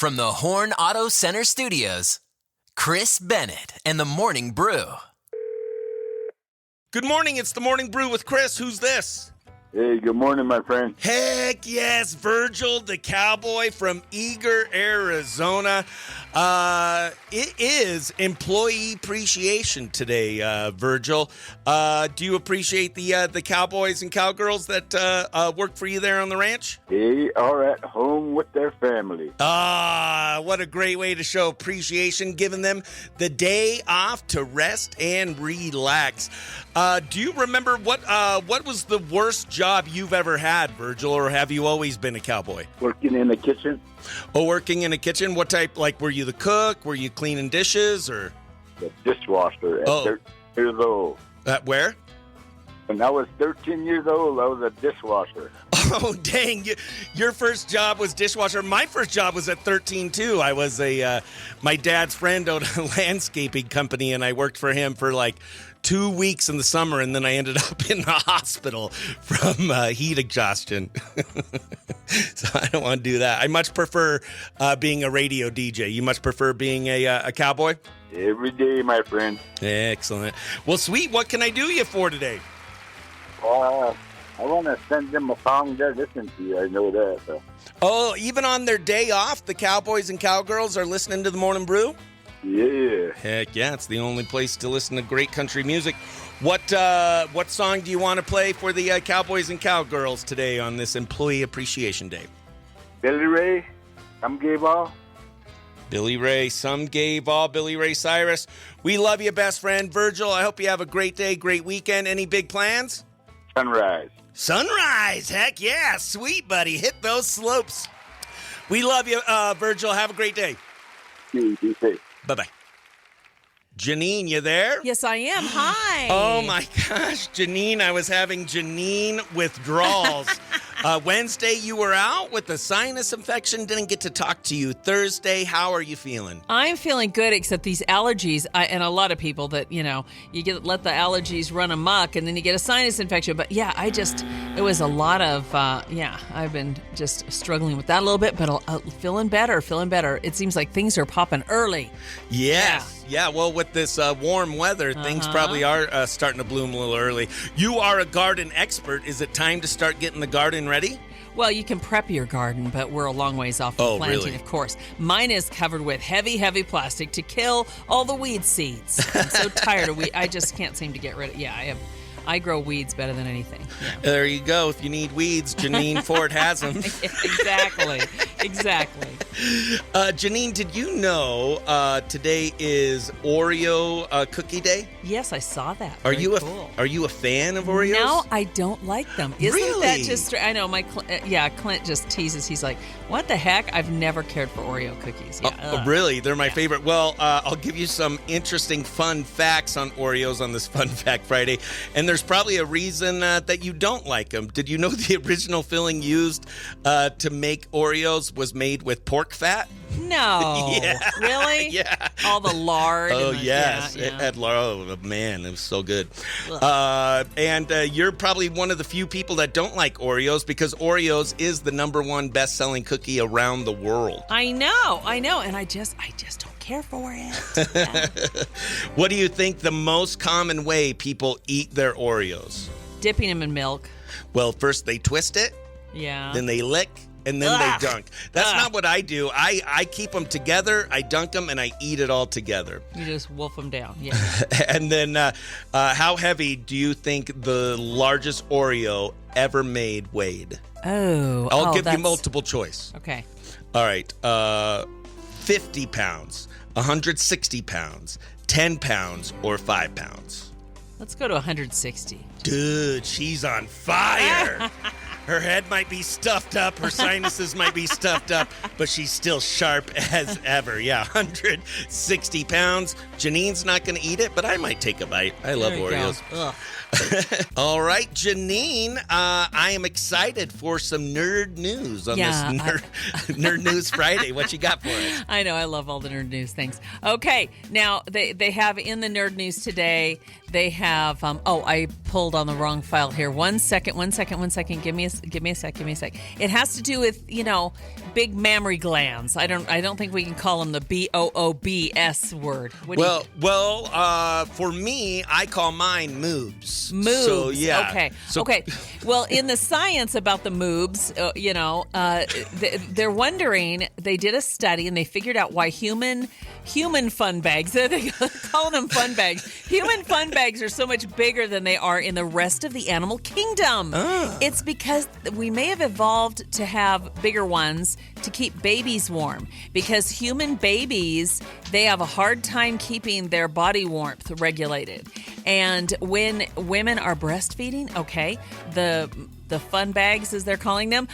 From the Horn Auto Center Studios, Chris Bennett and the Morning Brew. Good morning, it's the Morning Brew with Chris. Who's this? Hey, good morning, my friend. Heck yes, Virgil the Cowboy from Eager, Arizona. It is Employee Appreciation today, Virgil. Do you appreciate the cowboys and cowgirls that work for you there on the ranch? They are at home with their family. What a great way to show appreciation, giving them the day off to rest and relax. Do you remember what was the worst job you've ever had, Virgil, or have you always been a cowboy? Working in the kitchen. Oh, working in a kitchen? What type? Like, were you the cook? Were you cleaning dishes, or? The dishwasher at 13 years old. Where? When I was 13 years old, I was a dishwasher. Oh, dang. Your first job was dishwasher. My first job was at 13, too. I was my dad's friend owned a landscaping company, and I worked for him for like 2 weeks in the summer, and then I ended up in the hospital from heat exhaustion. So I don't want to do that. I much prefer being a radio DJ. You much prefer being a cowboy? Every day, my friend. Excellent. Well, sweet. What can I do you for today? I want to send them a song they're listening to you. I know that. So. Oh, even on their day off, the cowboys and cowgirls are listening to the Morning Brew? Yeah. Heck yeah, it's the only place to listen to great country music. What song do you want to play for the cowboys and cowgirls today on this Employee Appreciation Day? Billy Ray, Some Gave All. Billy Ray, Some Gave All, Billy Ray Cyrus. We love you, best friend. Virgil, I hope you have a great day, great weekend. Any big plans? Sunrise. Sunrise, heck yeah, sweet buddy. Hit those slopes. We love you, Virgil. Have a great day. Be safe. Bye-bye. Jineane, you there? Yes, I am. Hi. Oh, my gosh, Jineane. I was having Jineane withdrawals. Wednesday, you were out with a sinus infection. Didn't get to talk to you. Thursday, how are you feeling? I'm feeling good, except these allergies, and a lot of people that, you let the allergies run amok, and then you get a sinus infection. But, yeah, it was a lot of, I've been just struggling with that a little bit, but feeling better. It seems like things are popping early. Yes. Yeah, well, with this warm weather, things probably are starting to bloom a little early. You are a garden expert. Is it time to start getting the garden ready? Well, you can prep your garden, but we're a long ways off from planting, really? Of course. Mine is covered with heavy, heavy plastic to kill all the weed seeds. I'm so tired of weeds. I just can't seem to get rid of. Yeah, I grow weeds better than anything. Yeah. There you go. If you need weeds, Jineane Ford has them. Exactly. Jineane, did you know today is Oreo Cookie Day? Yes, I saw that. Are you a fan of Oreos? No, I don't like them. Isn't really? that just? I know Clint just teases. He's like, "What the heck? I've never cared for Oreo cookies." Yeah. Really? They're my favorite. Well, I'll give you some interesting fun facts on Oreos on this Fun Fact Friday, and there's probably a reason that you don't like them. Did you know the original filling used to make Oreos was made with pork fat? No. Yeah. Really? Yeah. All the lard. Oh, and yes. Yeah. It had lard. Oh, man, it was so good. And you're probably one of the few people that don't like Oreos because Oreos is the #1 best-selling cookie around the world. I know. And I just don't care for it. Yeah. What do you think the most common way people eat their Oreos? Dipping them in milk. Well, first they twist it. Yeah. Then they lick. And then they dunk. That's not what I do. I keep them together, I dunk them, and I eat it all together. You just wolf them down. Yeah. And then how heavy do you think the largest Oreo ever made weighed? I'll give you multiple choice. Okay. All right. 50 pounds, 160 pounds, 10 pounds, or 5 pounds? Let's go to 160. Dude, she's on fire. Her head might be stuffed up, her sinuses might be stuffed up, but she's still sharp as ever. Yeah, 160 pounds. Jineane's not going to eat it, but I might take a bite. I love Oreos. All right, Jineane, I am excited for some nerd news on this Nerd News Friday. What you got for us? I know, I love all the nerd news. Thanks. Okay, now they have in the nerd news today They have. I pulled on the wrong file here. One second. Give me a sec. It has to do with big mammary glands. I don't think we can call them the BOOBS word. For me, I call mine moobs. Moobs. So, yeah. Okay. Well, in the science about the moobs, they're wondering. They did a study and they figured out why human fun bags. They're calling them fun bags. Human fun bags are so much bigger than they are in the rest of the animal kingdom. It's because we may have evolved to have bigger ones to keep babies warm, because human babies, they have a hard time keeping their body warmth regulated. And when women are breastfeeding, the fun bags, as they're calling them,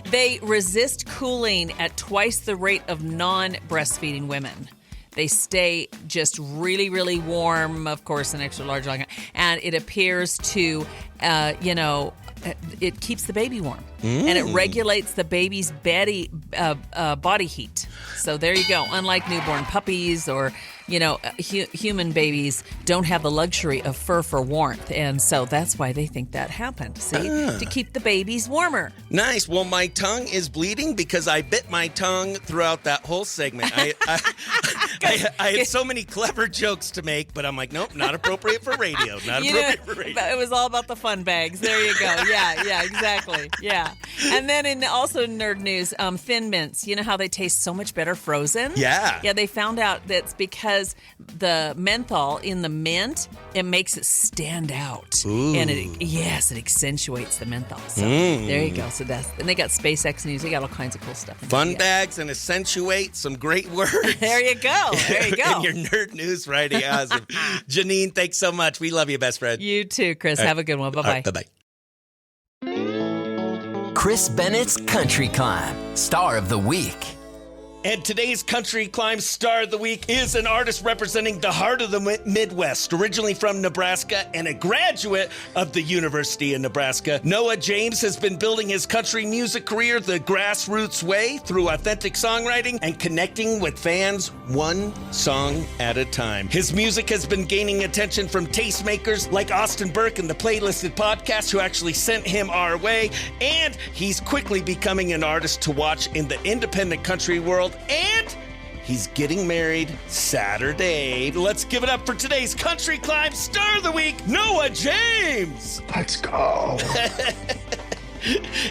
they resist cooling at twice the rate of non-breastfeeding women. They stay just really, really warm, of course, an extra large, and it appears to, it keeps the baby warm. And it regulates the baby's body heat. So there you go. Unlike newborn puppies or, human babies don't have the luxury of fur for warmth. And so that's why they think that happened. See, to keep the babies warmer. Nice. Well, my tongue is bleeding because I bit my tongue throughout that whole segment. I had so many clever jokes to make, but I'm like, nope, not appropriate for radio. It was all about the fun bags. There you go. Yeah, exactly. Yeah. And then in also nerd news, Thin Mints. You know how they taste so much better frozen? Yeah. Yeah, they found out that's because the menthol in the mint, it makes it stand out. Ooh. And it accentuates the menthol. So there you go. So and they got SpaceX news. They got all kinds of cool stuff. Fun bags and accentuate, some great words. There you go. In your nerd news Friday. Awesome. Jineane, thanks so much. We love you, best friend. You too, Chris. Have a good one. Bye-bye. Bye-bye. Chris Bennett's Country Climb, Star of the Week. And today's Country Climb Star of the Week is an artist representing the heart of the Midwest, originally from Nebraska and a graduate of the University of Nebraska. Noah James has been building his country music career the grassroots way through authentic songwriting and connecting with fans one song at a time. His music has been gaining attention from tastemakers like Austin Burke and the Playlisted Podcast, who actually sent him our way, and he's quickly becoming an artist to watch in the independent country world. And he's getting married Saturday. Let's give it up for today's Country Climb Star of the Week, Noah James. Let's go.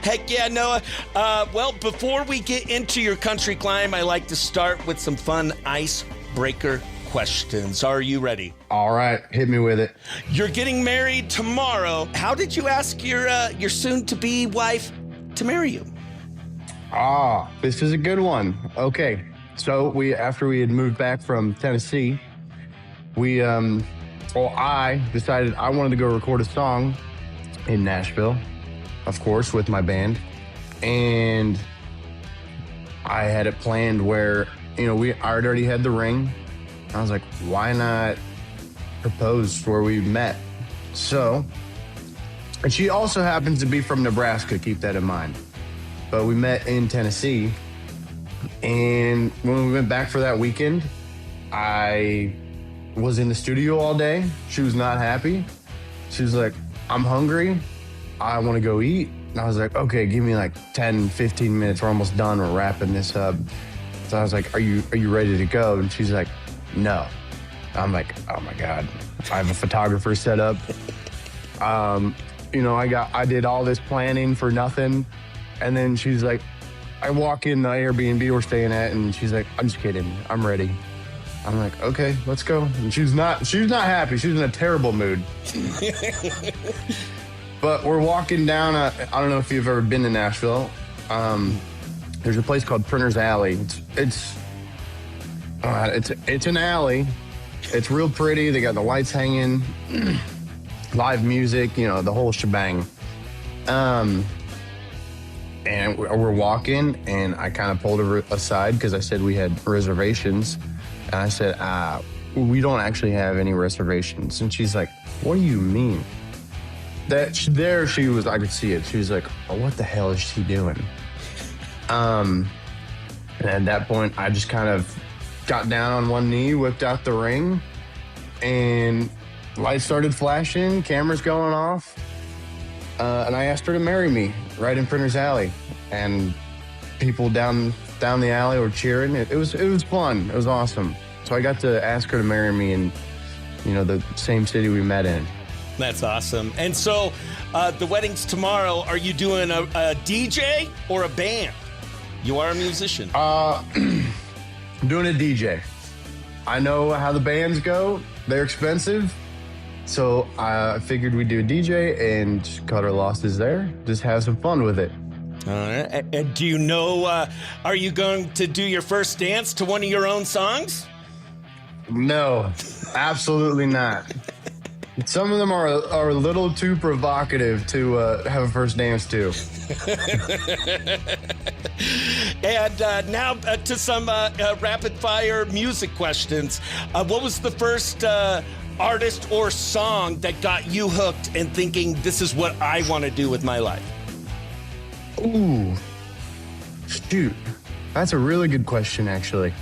Heck yeah, Noah. Well, before we get into your country climb, I like to start with some fun icebreaker questions. Are you ready? All right, hit me with it. You're getting married tomorrow. How did you ask your soon-to-be wife to marry you? This is a good one. Okay, so after we had moved back from Tennessee, I decided I wanted to go record a song in Nashville, of course, with my band. And I had it planned where, I already had the ring. I was like, why not propose where we met? So, and she also happens to be from Nebraska, keep that in mind. But we met in Tennessee, and when we went back for that weekend, I was in the studio all day. She was not happy. She was like, I'm hungry. I want to go eat. And I was like, okay, give me like 10, 15 minutes. We're almost done. We're wrapping this up. So I was like, are you ready to go? And she's like, no. I'm like, oh my God. I have a photographer set up. I did all this planning for nothing. And then she's like, I walk in the Airbnb we're staying at, and she's like, I'm just kidding. I'm ready. I'm like, okay, let's go. And she was not happy. She was in a terrible mood. But we're walking down, I don't know if you've ever been to Nashville. There's a place called Printer's Alley. It's an alley. It's real pretty. They got the lights hanging, live music, the whole shebang. And we're walking, and I kind of pulled her aside because I said we had reservations. And I said, we don't actually have any reservations. And she's like, what do you mean? She was, I could see it. She was like, oh, what the hell is she doing? And at that point, I just kind of got down on one knee, whipped out the ring, and lights started flashing, cameras going off, and I asked her to marry me right in Printer's Alley, and people down the alley were cheering. It was fun. It was awesome. So I got to ask her to marry me in, the same city we met in. That's awesome. And so the wedding's tomorrow. Are you doing a DJ or a band? You are a musician. I'm doing a DJ. I know how the bands go. They're expensive. So I figured we'd do a DJ and just cut our losses there. Just have some fun with it. All right. And do you know, are you going to do your first dance to one of your own songs? No, absolutely not. Some of them are a little too provocative to have a first dance to. And now to some rapid fire music questions. What was the first artist or song that got you hooked and thinking, this is what I want to do with my life? Ooh, shoot. That's a really good question, actually.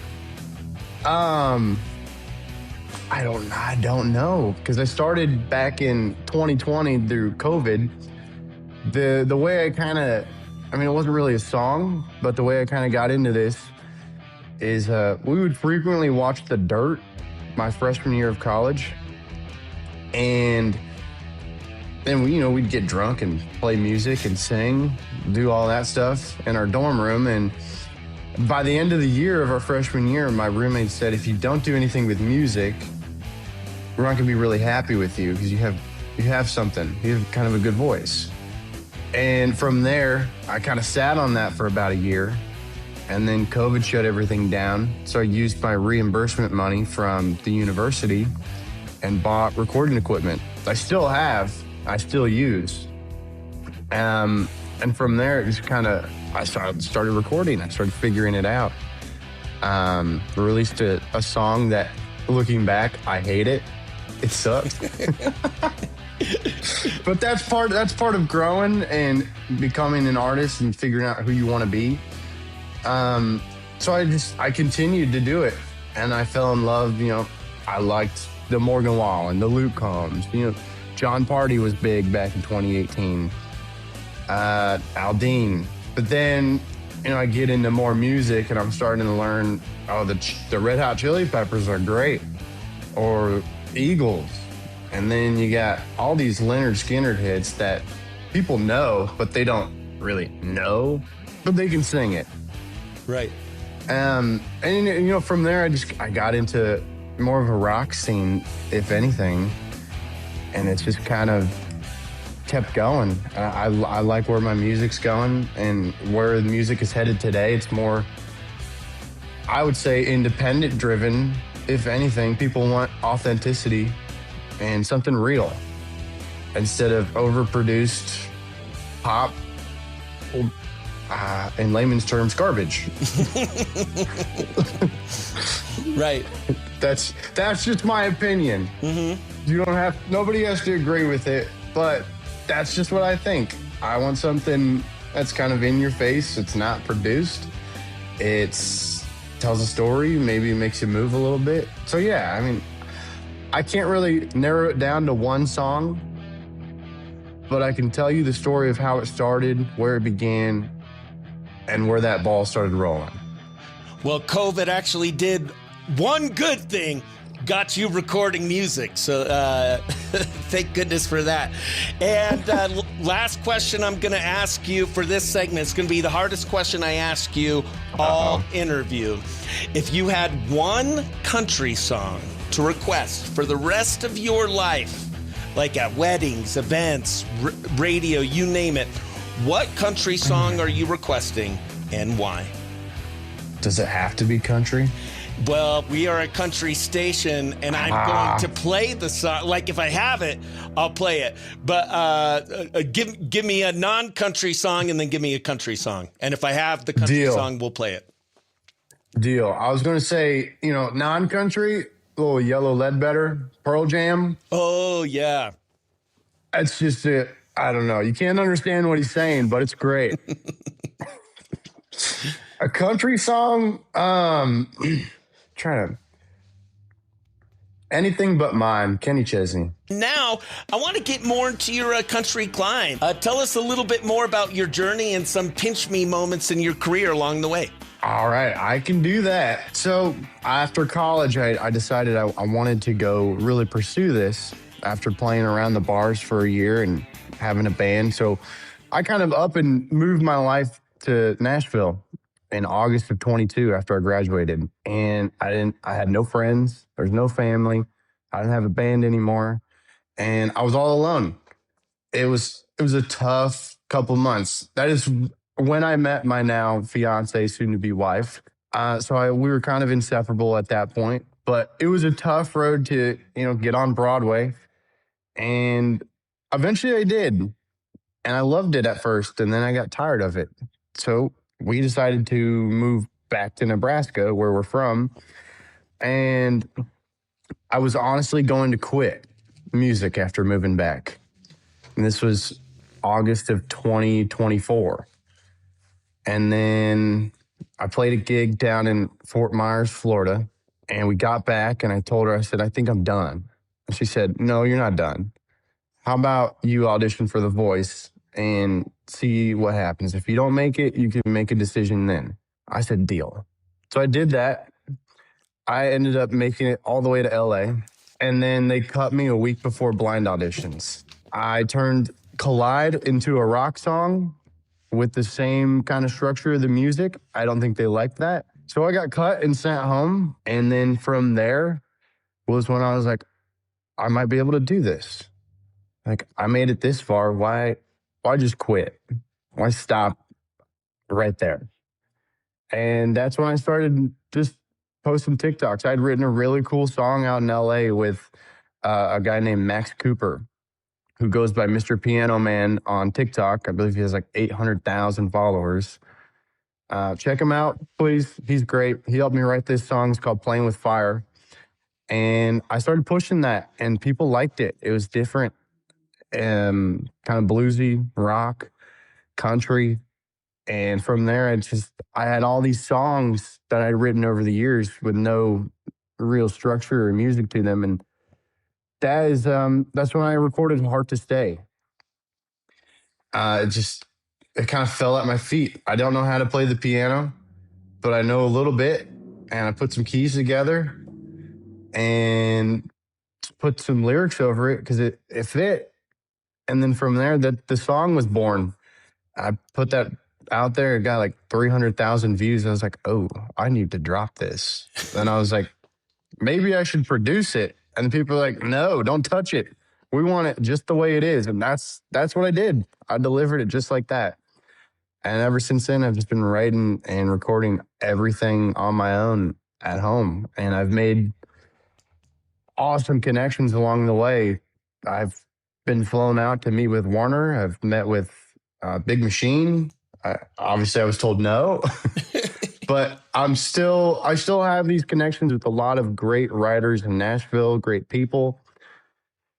I don't know, because I started back in 2020 through COVID. The way I kind of, it wasn't really a song, but the way I kind of got into this is we would frequently watch The Dirt my freshman year of college, and then we'd get drunk and play music and sing, do all that stuff in our dorm room. And by the end of the year of our freshman year, my roommate said, if you don't do anything with music, we're not gonna be really happy with you because you have something. You have kind of a good voice. And from there, I kind of sat on that for about a year, and then COVID shut everything down. So I used my reimbursement money from the university and bought recording equipment. I still use. And from there, it just I started recording. I started figuring it out. Released a song that, looking back, I hate it. It sucks. But that's part of growing and becoming an artist and figuring out who you want to be. So I continued to do it, and I fell in love. I liked the Morgan Wallen, the Luke Combs. John Party was big back in 2018. Aldine. But then, I get into more music, and I'm starting to learn, the Red Hot Chili Peppers are great, or Eagles. And then you got all these Leonard Skinner hits that people know, but they don't really know, but they can sing it. Right. And from there, I got into more of a rock scene, if anything, and it's just kind of kept going. I like where my music's going and where the music is headed today. It's more, I would say, independent driven. If anything, people want authenticity and something real instead of overproduced pop, in layman's terms, garbage. Right. That's just my opinion. Mm-hmm. Nobody has to agree with it, but that's just what I think. I want something that's kind of in your face. It's not produced. It's tells a story. Maybe it makes you move a little bit. So yeah, I can't really narrow it down to one song, but I can tell you the story of how it started, where it began, and where that ball started rolling. Well, COVID actually did one good thing, got you recording music. So thank goodness for that. And last question I'm going to ask you for this segment. It's going to be the hardest question I ask you all interview. If you had one country song to request for the rest of your life, like at weddings, events, radio, you name it, what country song are you requesting and why? Does it have to be country? Well, we are a country station, and I'm going to play the song. Like, if I have it, I'll play it. But give me a non-country song, and then give me a country song. And if I have the country song, we'll play it. Deal. I was going to say, non-country, a little Yellow Ledbetter, Pearl Jam. Oh, yeah. That's just it. I don't know. You can't understand what he's saying, but it's great. A country song, trying to. Anything but mine, Kenny Chesney. Now, I want to get more into your country climb. Tell us a little bit more about your journey and some pinch me moments in your career along the way. All right, I can do that. So after college, I decided I wanted to go really pursue this after playing around the bars for a year and having a band. So I kind of up and moved my life to Nashville in August of 22 after I graduated. And I had no friends. There's no family. I didn't have a band anymore. And I was all alone. It was a tough couple months. That is when I met my now fiance, soon to be wife. We were kind of inseparable at that point, but it was a tough road to, get on Broadway. And eventually I did. And I loved it at first, and then I got tired of it. So we decided to move back to Nebraska, where we're from. And I was honestly going to quit music after moving back. And this was August of 2024. And then I played a gig down in Fort Myers, Florida. And we got back, and I told her, I said, I think I'm done. And she said, no, you're not done. How about you audition for The Voice and see what happens? If you don't make it, you can make a decision then. I said, deal. So I did that. I ended up making it all the way to LA. And then they cut me a week before blind auditions. I turned Collide into a rock song with the same kind of structure of the music. I don't think they liked that. So I got cut and sent home. And then from there was when I was like, I might be able to do this. Like, I made it this far. Why just quit? Why stop right there? And that's when I started just posting TikToks. I'd written a really cool song out in LA with a guy named Max Cooper, who goes by Mr. Piano Man on TikTok. I believe he has like 800,000 followers. Check him out, please. He's great. He helped me write this song. It's called Playing with Fire. And I started pushing that, and people liked it. It was different. Kind of bluesy, rock, country. And from there, I had all these songs that I'd written over the years with no real structure or music to them. And that's when I recorded Heart to Stay. It kind of fell at my feet. I don't know how to play the piano, but I know a little bit. And I put some keys together and put some lyrics over it because it fit. And then from there, the song was born. I put that out there. It got like 300,000 views. I was like, oh, I need to drop this. Then I was like, maybe I should produce it. And people are like, no, don't touch it. We want it just the way it is. And that's what I did. I delivered it just like that. And ever since then, I've just been writing and recording everything on my own at home. And I've made awesome connections along the way. I've been flown out to meet with Warner. I've met with Big Machine. Obviously, I was told no, but I still have these connections with a lot of great writers in Nashville, great people.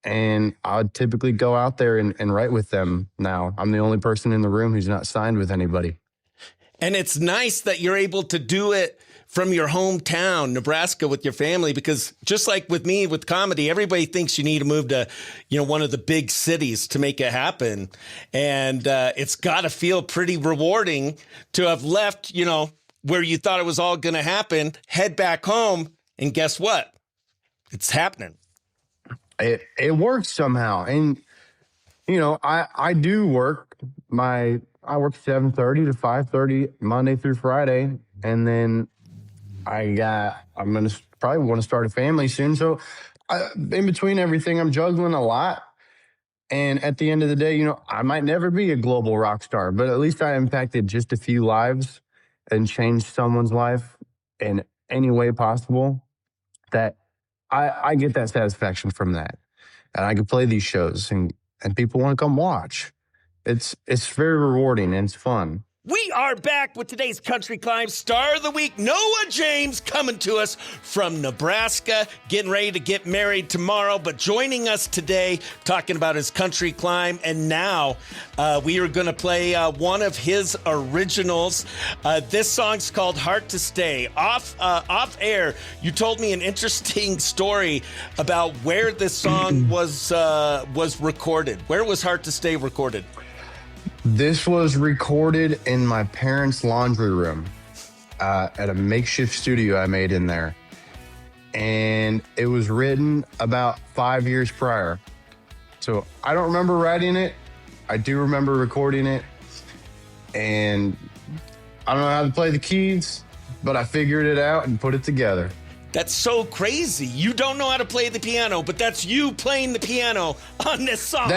And I would typically go out there and write with them now. I'm the only person in the room who's not signed with anybody. And it's nice that you're able to do it from your hometown, Nebraska, with your family, because just like with me, with comedy, everybody thinks you need to move to, one of the big cities to make it happen. And it's got to feel pretty rewarding to have left, where you thought it was all going to happen, head back home, and guess what? It's happening. It works somehow. And, I do work. I work 7:30 to 5:30 Monday through Friday. And then I'm going to probably want to start a family soon. So in between everything, I'm juggling a lot. And at the end of the day, I might never be a global rock star, but at least I impacted just a few lives and changed someone's life in any way possible. That I get that satisfaction from that. And I can play these shows and people want to come watch. It's very rewarding and it's fun. We are back with today's Country Climb Star of the Week. Noah James coming to us from Nebraska, getting ready to get married tomorrow, but joining us today talking about his country climb. And now we are going to play one of his originals. This song's called Heart to Stay. Off air, you told me an interesting story about where this song was recorded. Where was Heart to Stay recorded? This was recorded in my parents' laundry room at a makeshift studio I made in there. And it was written about 5 years prior. So I don't remember writing it. I do remember recording it. And I don't know how to play the keys, but I figured it out and put it together. That's so crazy. You don't know how to play the piano, but that's you playing the piano on this song.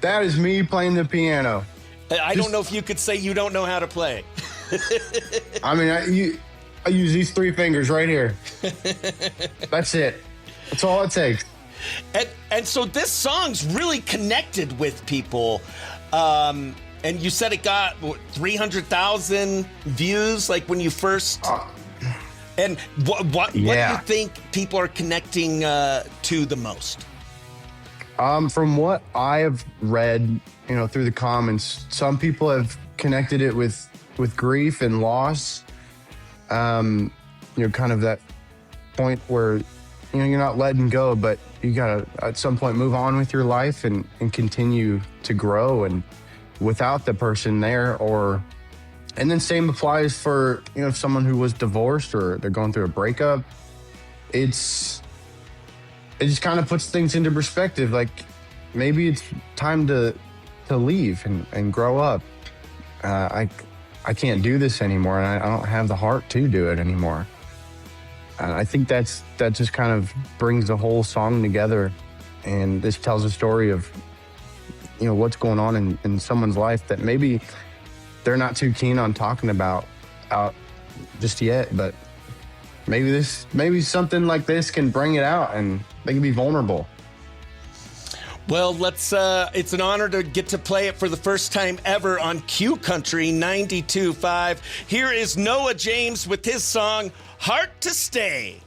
That is me playing the piano. I don't know if you could say you don't know how to play. I mean, I use these 3 fingers right here. That's it. That's all it takes. And so this song's really connected with people. And you said it got 300,000 views, like when you first. And what do you think people are connecting to the most? From what I have read, through the comments, some people have connected it with grief and loss. Kind of that point where, you're not letting go, but you gotta at some point move on with your life and continue to grow and without the person there. And then same applies for, someone who was divorced or they're going through a breakup. It just kind of puts things into perspective. Like maybe it's time to leave and grow up. I can't do this anymore, and I don't have the heart to do it anymore. And I think that just kind of brings the whole song together. And this tells a story of, what's going on in someone's life that maybe they're not too keen on talking about out just yet, but maybe something like this can bring it out and they can be vulnerable. Well, it's an honor to get to play it for the first time ever on Q Country 92.5. Here is Noah James with his song, Heart to Stay.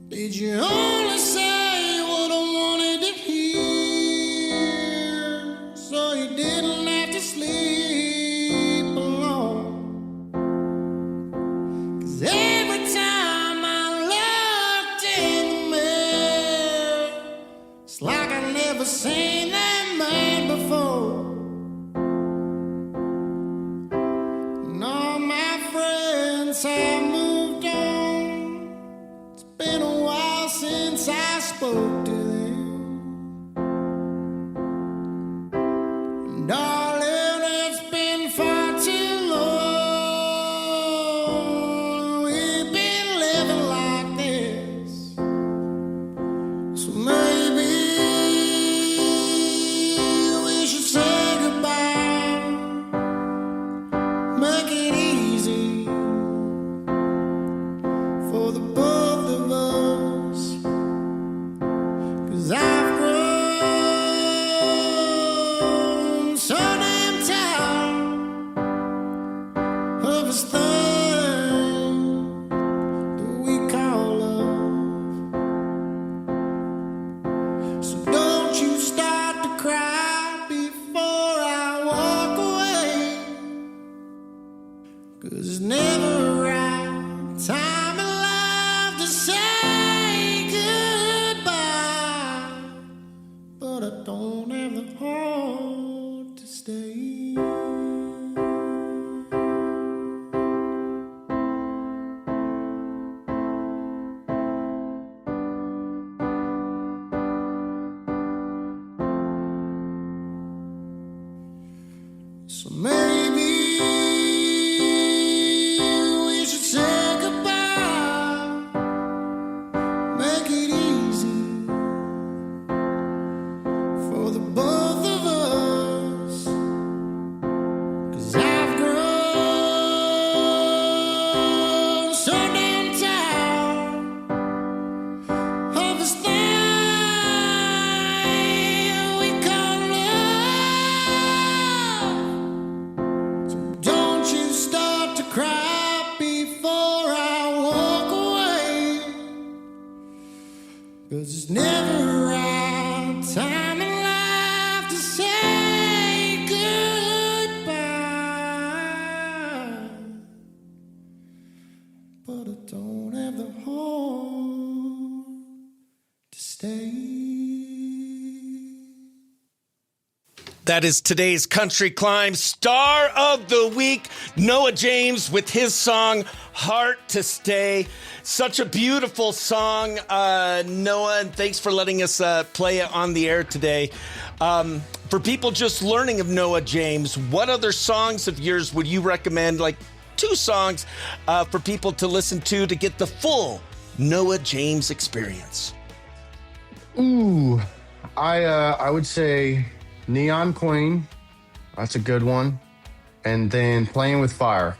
Did you only say what I wanted to hear, so you didn't have to sleep alone? 'Cause every time I looked in the mirror, it's like I never seen that man guess I moved on. It's been a while since I spoke to them. Darling, it's been far too long. We've been living like this. So maybe we should say goodbye. Make it easy for the both of us. 'Cause I've grown so damn tired of this thing that we call love. So don't you start to cry before I walk away. 'Cause it's never a right time in life to say goodbye. But I don't have the heart to stay. So maybe we should say goodbye. Make it easy for the both of us. 'Cause I've grown so damn tired of this thing we call love. So don't you start to cry before I walk away. 'Cause it's never a right time in life to say goodbye. But I don't have the heart to stay. That is today's Country Climb Star of the Week, Noah James with his song, Heart to Stay. Such a beautiful song, Noah, and thanks for letting us play it on the air today. For people just learning of Noah James, what other songs of yours would you recommend, like 2 songs, for people to listen to get the full Noah James experience? Ooh, I would say Neon Queen. That's a good one. And then Playing with Fire.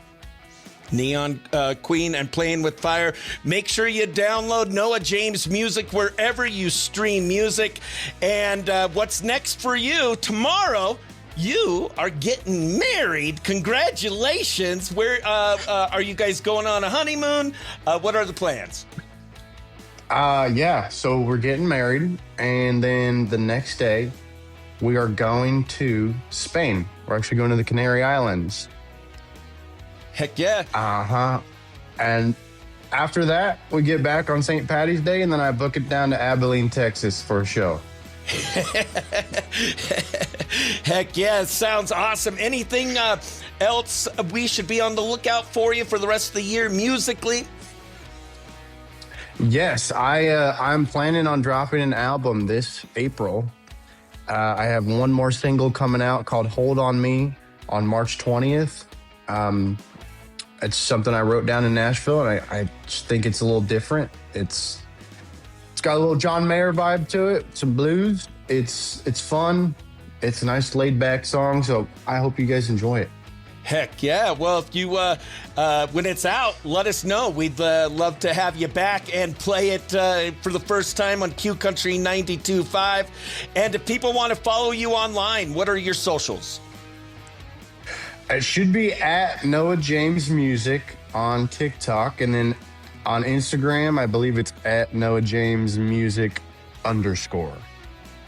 Neon Queen and Playing with Fire. Make sure you download Noah James music wherever you stream music. And what's next for you? Tomorrow, you are getting married. Congratulations. Where are you guys going on a honeymoon? What are the plans? Yeah, so we're getting married. And then the next day, we are going to Spain. We're actually going to the Canary Islands. Heck yeah. Uh-huh. And after that, we get back on St. Patty's Day, and then I book it down to Abilene, Texas for a show. Heck yeah, sounds awesome. Anything else we should be on the lookout for you for the rest of the year musically? Yes, I'm planning on dropping an album this April. I have one more single coming out called Hold On Me on March 20th. It's something I wrote down in Nashville, and I just think it's a little different. It's got a little John Mayer vibe to it, some blues. It's fun. It's a nice laid back song, so I hope you guys enjoy it. Heck yeah. Well, if you, when it's out, let us know. We'd love to have you back and play it for the first time on Q Country 92.5. And if people want to follow you online, what are your socials? It should be at Noah James Music on TikTok, and then on Instagram, I believe it's at Noah James Music _.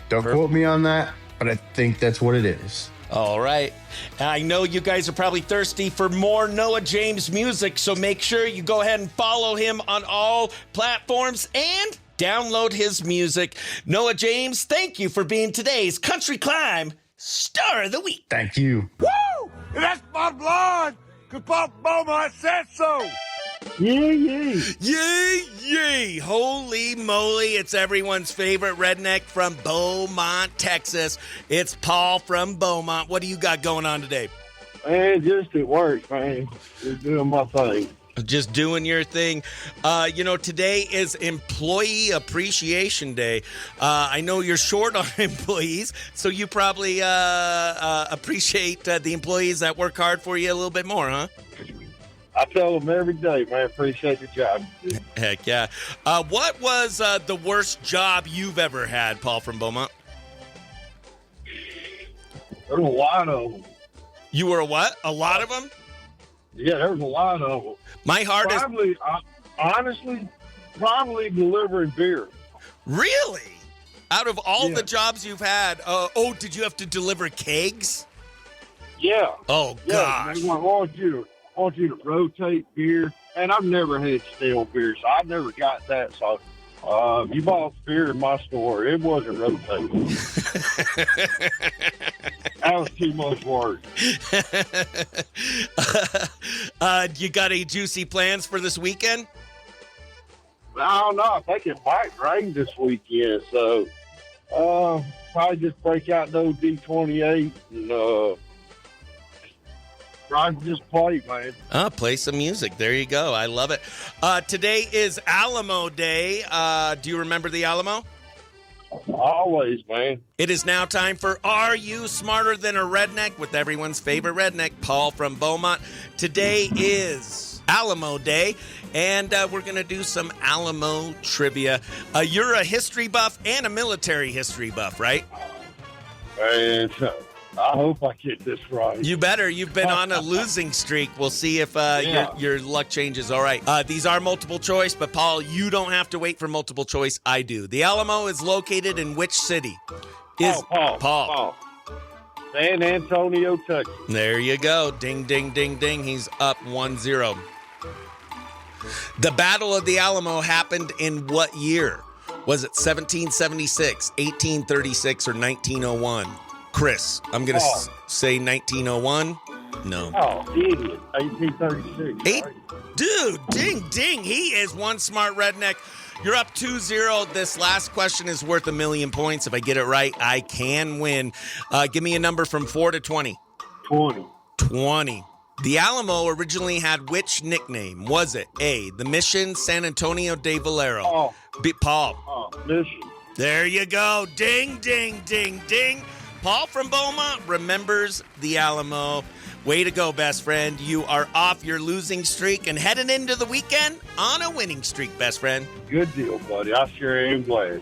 Don't quote me on that, but I think that's what it is. All right. I know you guys are probably thirsty for more Noah James music, so make sure you go ahead and follow him on all platforms and download his music. Noah James, thank you for being today's Country Climb Star of the Week. Thank you. Woo! That's my blood, because Pop Beaumont said so. Yay, yay. Yay, yay. Holy moly. It's everyone's favorite redneck from Beaumont, Texas. It's Paul from Beaumont. What do you got going on today? Man, just at work, man. Just doing my thing. Just doing your thing. Today is Employee Appreciation Day. I know you're short on employees, so you probably appreciate the employees that work hard for you a little bit more, huh? I tell them every day, man, appreciate the job. Heck yeah. What was the worst job you've ever had, Paul from Beaumont? There's a lot of them. You were what? A lot of them? Yeah, there's a lot of them. My hardest... Honestly, delivering beer. Really? Out of all the jobs you've had, did you have to deliver kegs? Yeah. Oh, gosh. They want you to rotate beer, and I've never had stale beer, so I never got that. So, you bought beer in my store, it wasn't rotating. That was too much work. You got any juicy plans for this weekend? I don't know. I think it might rain this weekend, so probably just break out no D28 and probably just play, man. Play some music. There you go. I love it. Today is Alamo Day. Do you remember the Alamo? Always, man. It is now time for Are You Smarter Than a Redneck with everyone's favorite redneck, Paul from Beaumont. Today is Alamo Day, and we're going to do some Alamo trivia. You're a history buff and a military history buff, right? And I hope I get this right. You better. You've been on a losing streak. We'll see if your luck changes. All right. These are multiple choice, but Paul, you don't have to wait for multiple choice. I do. The Alamo is located in which city? Paul. San Antonio, Texas. There you go. Ding, ding, ding, ding. He's up 1-0. The Battle of the Alamo happened in what year? Was it 1776, 1836, or 1901? Chris, I'm going to say 1901. No. Oh, idiot. 1836. Right? Dude, ding, ding. He is one smart redneck. You're up 2-0. This last question is worth 1,000,000 points. If I get it right, I can win. Give me a number from 4 to 20. 20. 20. The Alamo originally had which nickname? Was it A, the Mission San Antonio de Valero? B, Paul. Mission. There you go. Ding, ding, ding, ding. Paul from Beaumont remembers the Alamo. Way to go, best friend. You are off your losing streak and heading into the weekend on a winning streak, best friend. Good deal, buddy. I sure am glad.